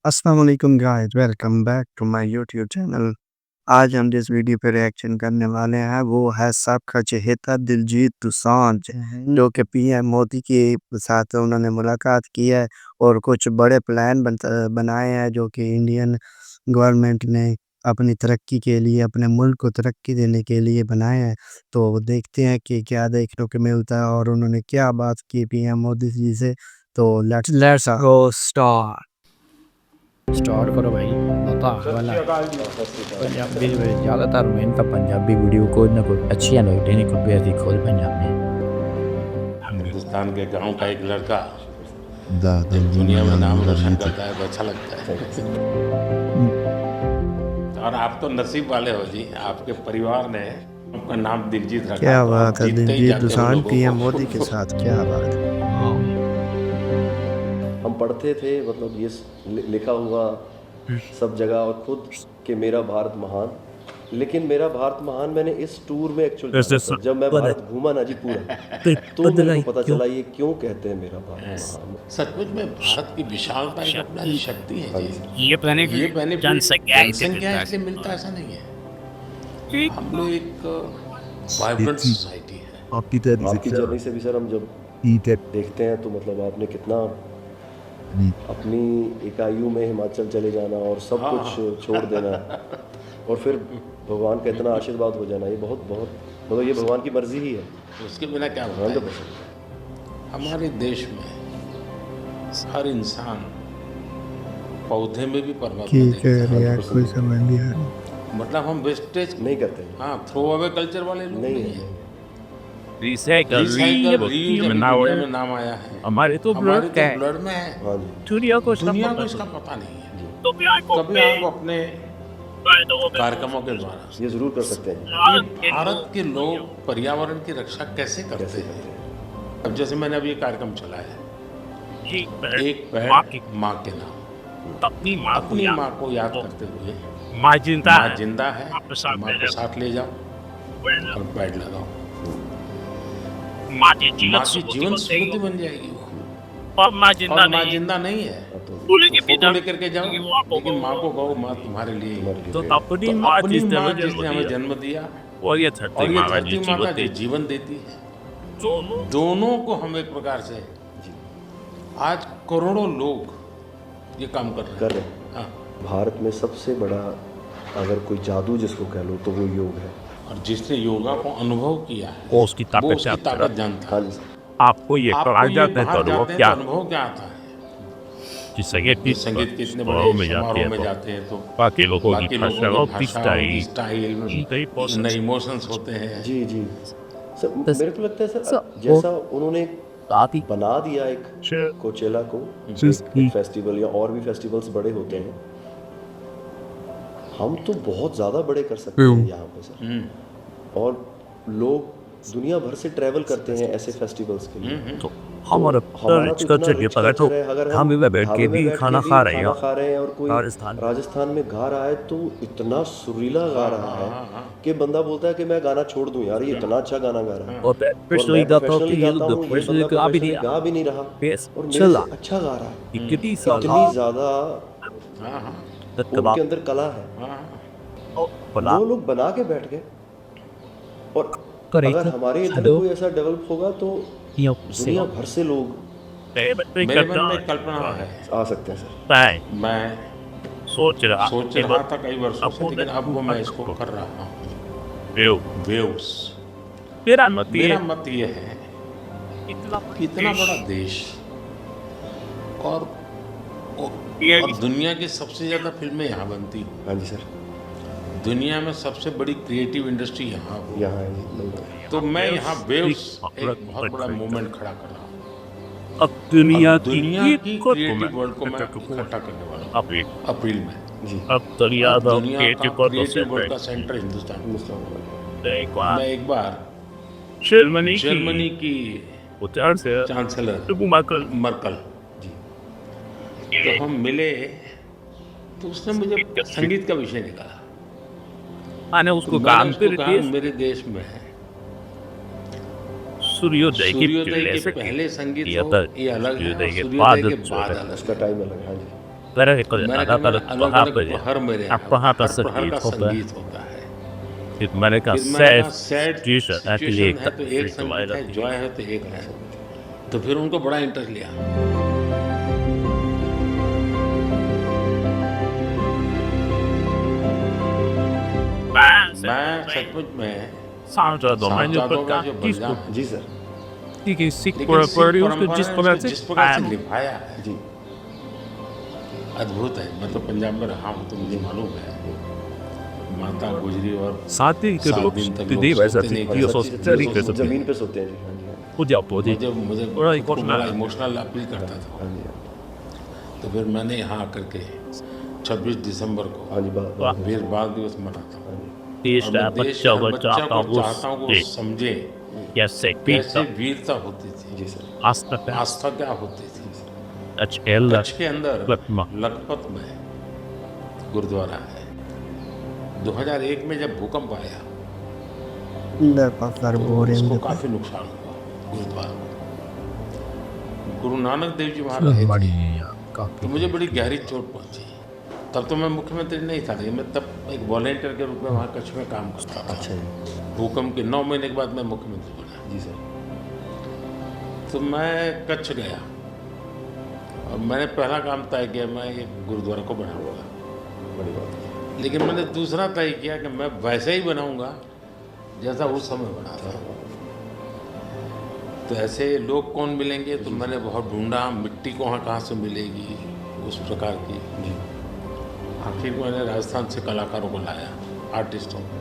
अस्सलाम वालेकुम guys, welcome back to my YouTube channel. आज हम जिस वीडियो पे रिएक्शन करने वाले हैं वो है सबका चहेता दिलजीत दोसांझ, जो कि पीएम मोदी के साथ उन्होंने मुलाकात की है और कुछ बड़े प्लान बनाए हैं जो कि इंडियन गवर्नमेंट ने अपनी तरक्की के लिए, अपने मुल्क को तरक्की देने के लिए बनाए हैं। तो देखते हैं कि क्या देखने को मिलता है और उन्होंने क्या बात की पीएम मोदी जी से। तो लेट्स गो स्टार्ट। स्टार्ट करो भाई। बता वाला पंजाबी ज़्यादातर मैं इनका पंजाबी वीडियो कोई ना कोई अच्छी लगती नहीं, कोई ऐसी खोल पंजाबी। हिंदुस्तान के गांव का एक लड़का दुनिया में नाम रोशन करता है तो अच्छा लगता है। और आप तो नसीब वाले हो जी, आपके परिवार ने आपका नाम दिलजीत रखा। क्या तो बात है, जीतते ही दिलजीत जाते हो दोसांझ लोगों पीएम को। मोदी के साथ, क्या बात है। हम पढ़ते थे, मतलब ये लिखा हुआ सब जगह और खुद कि मेरा भारत महान। लेकिन मेरा भारत महान मैंने इस टूर में एक्चुअली जब मैं भारत घूमा ना जी पूरा, तो मेरे को पता चला ये क्यों कहते हैं मेरा भारत महान। सचमुच में भारत की विशालता एक अपनी शक्ति है जी। ये बेनिफिट जनसंख्या इसलिए मिलता है, ऐसा नहीं है। हम लोग एक वाइब्रेंट सोसाइटी है। आपकी जर्नी से भी सर हम जब देखते हैं तो मतलब आपने कितना अपनी इकाइयों में हिमाचल चले जाना और सब कुछ छोड़ देना और फिर भगवान का इतना आशीर्वाद हो जाना, ये बहुत बहुत मतलब ये भगवान की मर्जी ही है। उसके बिना क्या होता है। हमारे देश में हर इंसान पौधे में भी परमात्मा देखता है। कोई समझ नहीं आ रहा। मतलब हम वेस्टेज नहीं करते हैं। हाँ, थ्रो अवे कल्चर वाले लोग नहीं है। रिसाइकल रिसाइकल रीयूज में नाम आया है। हमारे तो ब्लड में है। हाँ जी, दुनिया को इसका पता नहीं है। कभी आप अपने कार्यक्रमों के द्वारा ये जरूर कर सकते हैं। भारत के लोग पर्यावरण की रक्षा कैसे करते हैं। अब जैसे मैंने अभी ये कार्यक्रम चलाया है, एक पेड़ माँ के नाम, अपनी अपनी माँ को याद करते हुए, माँ माँ जिंदा है, माँ को साथ ले जाओ और पेड़ लगाओ। माँ की माँ की जीवन स्मृति बन जाएगी वो। और माँ और माँ जिंदा नहीं है तो फोटो लेकर के जाओ, लेकिन माँ को कहो माँ तुम्हारे लिए ही है। तो अपनी माँ जिसने हमें जन्म दिया और ये और ये धरती माँ का जो जीवन देती है, दोनों को हम एक प्रकार से आज करोड़ों लोग ये काम कर रहे हैं। हाँ। भारत में सबसे बड़ा अगर कोई जादू जिसको कह लो तो वो योग है। और जिसने योगा को अनुभव किया है वो उसकी वो उसकी ताकत जानता हाँ है। जी, आपको ये बाहर जाते हैं तो अनुभव क्या आता है। संगीत के इतने बड़े समारोह में जाते हैं तो बाकी लोगों की भाषा, स्टाइल, नए इमोशंस होते हैं। जी जी सर, मेरे को लगता है सर जैसा उन्होंने बना दिया एक कोचेला को एक फेस्टिवल या और भी फेस्टिवल्स बड़े होते हैं, हम तो बहुत ज़्यादा बड़े कर सकते हैं यहाँ पे सर। और लोग दुनिया भर से ट्रैवल करते हैं ऐसे फेस्टिवल्स के लिए। तो हमारा तो हम भी बैठ के भी खाना खा रहे हैं और कोई राजस्थान में गा रहा है तो इतना सुरीला गा रहा है कि बंदा बोलता है कि मैं गाना छोड़ दूं यार, ये इतना अच्छा गाना गा रहा है। और प्रोफेशनली गाता हूं, ये बंदा प्रोफेशनली गा भी नहीं रहा और मेरे से अच्छा गा रहा है। इतनी ज़्यादा उनके अंदर कला है, वो लोग बना के बैठ गए। और अगर हमारे इधर कोई ऐसा डेवलप होगा तो दुनिया भर से लोग मेरे मन में कल्पना है आ सकते हैं सर। मैं सोच रहा था कई वर्षों से, लेकिन अब वो मैं इसको कर रहा हूँ। वेव्स। मेरा मत ये है, इतना बड़ा देश और दुनिया की सबसे ज़्यादा फिल्में यहाँ बनती हैं। हाँ जी सर, दुनिया में सबसे बड़ी क्रिएटिव इंडस्ट्री यहाँ है। तो मैं यहाँ वेव्स एक बहुत बड़ा मूवमेंट खड़ा कर रहा हूँ। अब दुनिया की क्रिएटिव वर्ल्ड को मैं इकट्ठा करने वाला हूँ अप्रैल में जी। अब दुनिया का क्रिएटिव वर्ल्ड का सेंटर हिंदुस्तान में। मैं एक बार जर्मनी की चांसलर मर्कल जी, तो हम मिले तो उसने मुझे संगीत का विषय निकाला। मैंने उसको कहा मेरे देश में है सूर्योदय के पहले संगीत हो ये अलग है, सूर्योदय के बाद अलग उसका टाइम अलग है। हाँ जी, Pero recordará para अलग अलग पहर मेरे हैं, हर पहर का संगीत होता है। मैंने कहा फिर मैंने कहा सैड सैड सिचुएशन है तो एक एक संगीत है, जॉय है तो एक है। तो फिर उनको बड़ा इंटरेस्ट लिया। मैं सचमुच में सांसद सांसदों का जो बलिदान है, जी सर। कि सिख लेकिन सिख परंपरा जिस परंपरा प्रकार ने उसको से जिस प्रकार से निभाया है, जी अद्भुत है। मैं तो पंजाब में रहा हूँ तो मुझे मालूम है। माता गुजरी और साथ ही 7 दिन तक लोग वैसा सोते नहीं थी थे। जमीन पे सोते हैं जी। हाँ जी मुझे बड़ा खुद को इमोशनल बड़ा इमोशनल अपील करता था। हाँ जी तो फिर मैंने यहाँ आकर के 26 दिसंबर को हाँ जी वीर बाल दिवस मना था। हाँ जी देश और का मैं देश के हर बच्चा को चाहता हूँ कि वो समझे कैसे कैसे वीरता होती थी, जी सर। आस्था क्या होती थी। अच्छे कच्छ के अंदर लखपत में गुरुद्वारा है। 2001 में जब भूकंप आया तो उसको काफी नुकसान हुआ गुरुद्वारा को। गुरु नानक देव जी वहाँ रहे थे तो मुझे बड़ी गहरी चोट पहुंची। तब तो मैं मुख्यमंत्री नहीं था, लेकिन मैं तब एक वॉलेंटियर के रूप में वहाँ कच्छ में काम करता था। अच्छा जी। भूकंप के 9 महीने के बाद मैं मुख्यमंत्री बना। जी सर। तो मैं कच्छ गया और मैंने पहला काम तय किया, मैं एक गुरुद्वारा को बनाऊंगा। बड़ी बात है। लेकिन मैंने दूसरा तय किया कि मैं वैसे ही बनाऊंगा जैसा उस समय बना था। तो ऐसे लोग कौन मिलेंगे, तो मैंने बहुत ढूंढा मिट्टी कहाँ से मिलेगी उस प्रकार की। आखिर मैंने राजस्थान से कलाकारों को लाया, आर्टिस्टों को,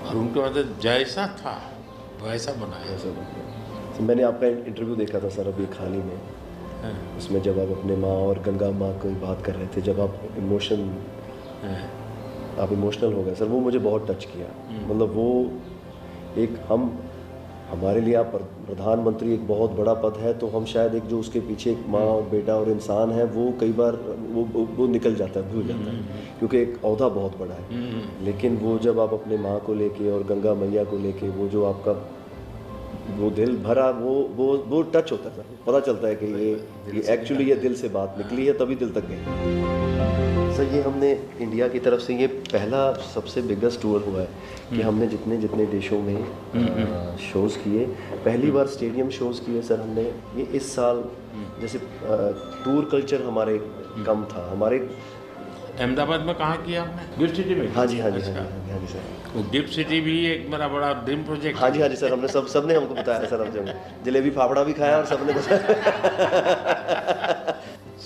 और उनके बाद जैसा था वैसा बनाया। तो मैंने आपका इंटरव्यू देखा था सर अभी हाल ही में। उसमें जब आप अपने माँ और गंगा माँ की बात कर रहे थे, जब आप इमोशनल हो गए सर, वो मुझे बहुत टच किया। मतलब वो एक हमारे लिए आप प्रधानमंत्री एक बहुत बड़ा पद है, तो हम शायद एक जो उसके पीछे एक माँ और बेटा और इंसान है, वो कई बार वो निकल जाता है, भूल जाता है, क्योंकि एक ओहदा बहुत बड़ा है। लेकिन वो जब आप अपने माँ को लेके और गंगा मैया को लेके, वो जो आपका वो दिल भरा, वो टच होता है, पता चलता है कि ये एक्चुअली ये दिल से बात निकली है, तभी दिल तक गई। सर ये हमने इंडिया की तरफ से ये पहला सबसे बिगेस्ट टूर हुआ है कि हमने जितने देशों में शोज़ किए, पहली बार स्टेडियम शोज़ किए सर हमने। ये इस साल जैसे टूर कल्चर हमारे कम था। हमारे अहमदाबाद में कहाँ किया आपने? गिफ्ट सिटी में? हाँ जी सर। वो गिफ्ट सिटी भी एक मेरा बड़ा ड्रीम प्रोजेक्ट। हाँ जी सर, हमने सबने हमको बताया सर, हम जलेबी फाफड़ा भी खाया और सबने बताया।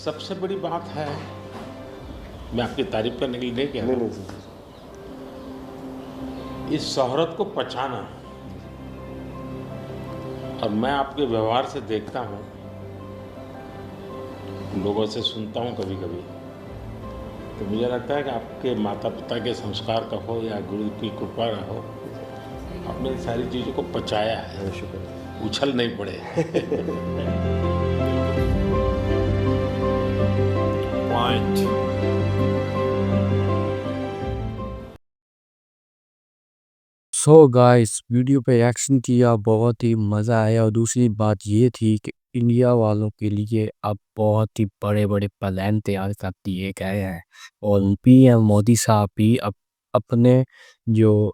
सबसे बड़ी बात है, मैं आपकी तारीफ करने के लिए नहीं कह रहा, नहीं इस शोहरत को पहचाना। और मैं आपके व्यवहार से देखता हूँ, लोगों से सुनता हूँ कभी कभी, तो मुझे लगता है कि आपके माता पिता के संस्कार का हो या गुरु की कृपा का हो, आपने सारी चीज़ों को पचाया है, उछल नहीं पड़े। सो गाइस, वीडियो पे एक्शन किया, बहुत ही मज़ा आया। और दूसरी बात ये थी कि इंडिया वालों के लिए अब बहुत ही बड़े-बड़े प्लान तैयार कर दिए गए हैं और पीएम मोदी साहब भी अब अपने जो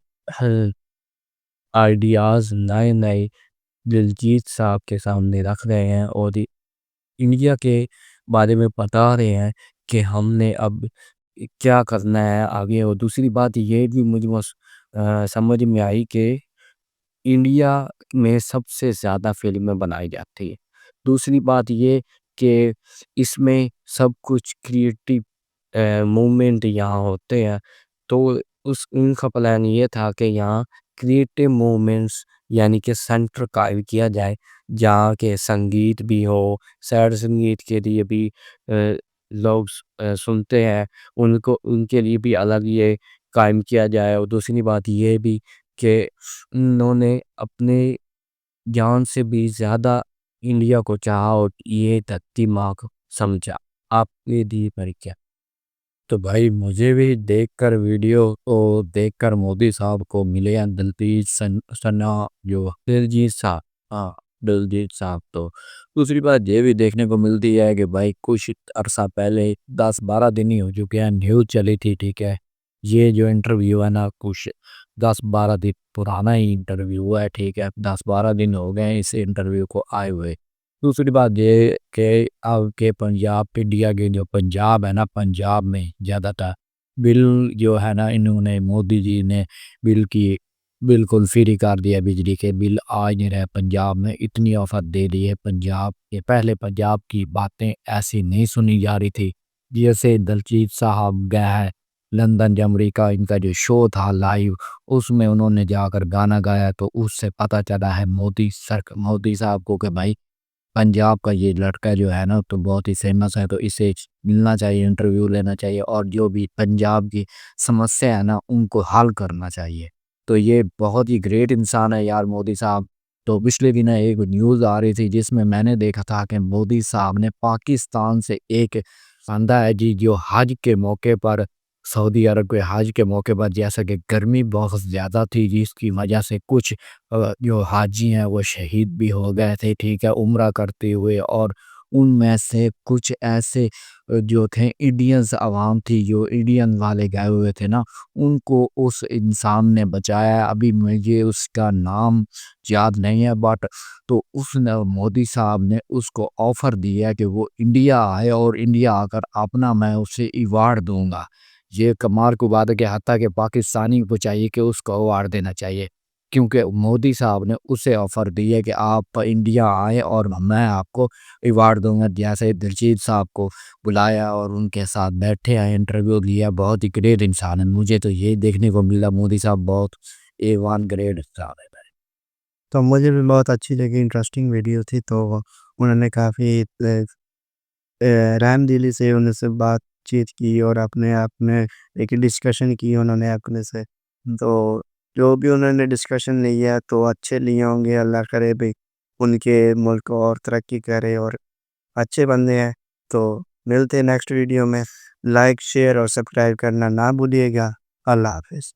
आइडियाज़ नए-नए दिलजीत साहब के सामने रख रहे हैं और इंडिया के बारे में बता रहे हैं कि हमने अब क्या करना है आगे। और दूसरी बात ये भी मुझे समझ में आई कि इंडिया में सबसे ज़्यादा फ़िल्में बनाई जाती है। दूसरी बात ये कि इसमें सब कुछ क्रिएटिव मूवमेंट यहाँ होते हैं, तो उनका प्लान ये था कि यहाँ क्रिएटिव मूवमेंट्स यानी कि सेंटर कायम किया जाए, जहाँ के संगीत भी हो, सैड संगीत के लिए भी लोग सुनते हैं, उनको उनके लिए भी अलग ये कायम किया जाए। और दूसरी बात ये भी कि उन्होंने अपने जान से भी ज़्यादा इंडिया को चाहा और ये धरती माँ को समझा। आपके लिए पर क्या? तो भाई मुझे भी देखकर वीडियो को देखकर मोदी साहब को मिले हैं दिलजीत सन्ना जो दिलजीत साहब, हाँ दिलजीत साहब। तो दूसरी बात ये भी देखने को मिलती है कि भाई कुछ अरसा पहले 10-12 दिन ही हो चुके हैं, न्यूज़ चली थी, ठीक है। ये जो इंटरव्यू है ना, कुछ 10-12 दिन पुराना ही इंटरव्यू है, ठीक है। 10-12 दिन हो गए इस इंटरव्यू को आए हुए। दूसरी बात ये कि अब के पंजाब इंडिया के जो पंजाब है ना, पंजाब में ज़्यादातर बिल जो है ना, इन्होंने मोदी जी ने बिल की बिल्कुल फ्री कर दिया, बिजली के बिल आ ही नहीं रहे पंजाब में। इतनी ऑफर दे दी है पंजाब के, पहले पंजाब की बातें ऐसी नहीं सुनी जा रही थी। जैसे दलजीत साहब गए हैं लंदन जमरी का इनका जो शो था लाइव, उसमें उन्होंने जाकर गाना गाया, तो उससे पता चला है मोदी साहब को कि भाई पंजाब का ये लड़का जो है ना तो बहुत ही फेमस है, तो इसे मिलना चाहिए, इंटरव्यू लेना चाहिए और जो भी पंजाब की समस्या है ना उनको हल करना चाहिए। तो ये बहुत ही ग्रेट इंसान है यार मोदी साहब। तो पिछले दिन एक न्यूज़ आ रही थी जिसमें मैंने देखा था कि मोदी साहब ने पाकिस्तान से एक बंदा है जी, जो हज के मौके पर सऊदी अरब के हज के मौके पर, जैसा कि गर्मी बहुत ज़्यादा थी जिसकी वजह से कुछ जो हाजी हैं वो शहीद भी हो गए थे, ठीक है, उम्रा करते हुए। और उनमें से कुछ ऐसे जो थे इंडियंस अवाम थी, जो इंडियन वाले गए हुए थे ना, उनको उस इंसान ने बचाया। अभी मुझे उसका नाम याद नहीं है, बट तो उसने मोदी साहब ने उसको ऑफ़र दिया है कि वो इंडिया आए और इंडिया आकर अपना मैं उसे अवार्ड दूंगा। ये कमाल की बात है कि हत्ता कि पाकिस्तानी को चाहिए कि उसको अवार्ड देना चाहिए, क्योंकि मोदी साहब ने उसे ऑफ़र दी है कि आप इंडिया आए और मैं आपको अवार्ड दूंगा। जैसे दिलजीत साहब को बुलाया और उनके साथ बैठे हैं, इंटरव्यू लिया, बहुत ही ग्रेट इंसान है। मुझे तो ये देखने को मिला मोदी साहब बहुत ए वन ग्रेट इंसान है। तो मुझे भी बहुत अच्छी लगी, इंटरेस्टिंग वीडियो थी। तो उन्होंने काफ़ी रहमदिली से उनसे बातचीत की और अपने आप में एक डिस्कशन की उन्होंने अपने से। तो जो भी उन्होंने डिस्कशन लिया तो अच्छे लिए होंगे, अल्लाह करे भी उनके मुल्क और तरक्की करे और अच्छे बंदे हैं। तो मिलते हैं नेक्स्ट वीडियो में। लाइक शेयर और सब्सक्राइब करना ना भूलिएगा। अल्लाह हाफिज़।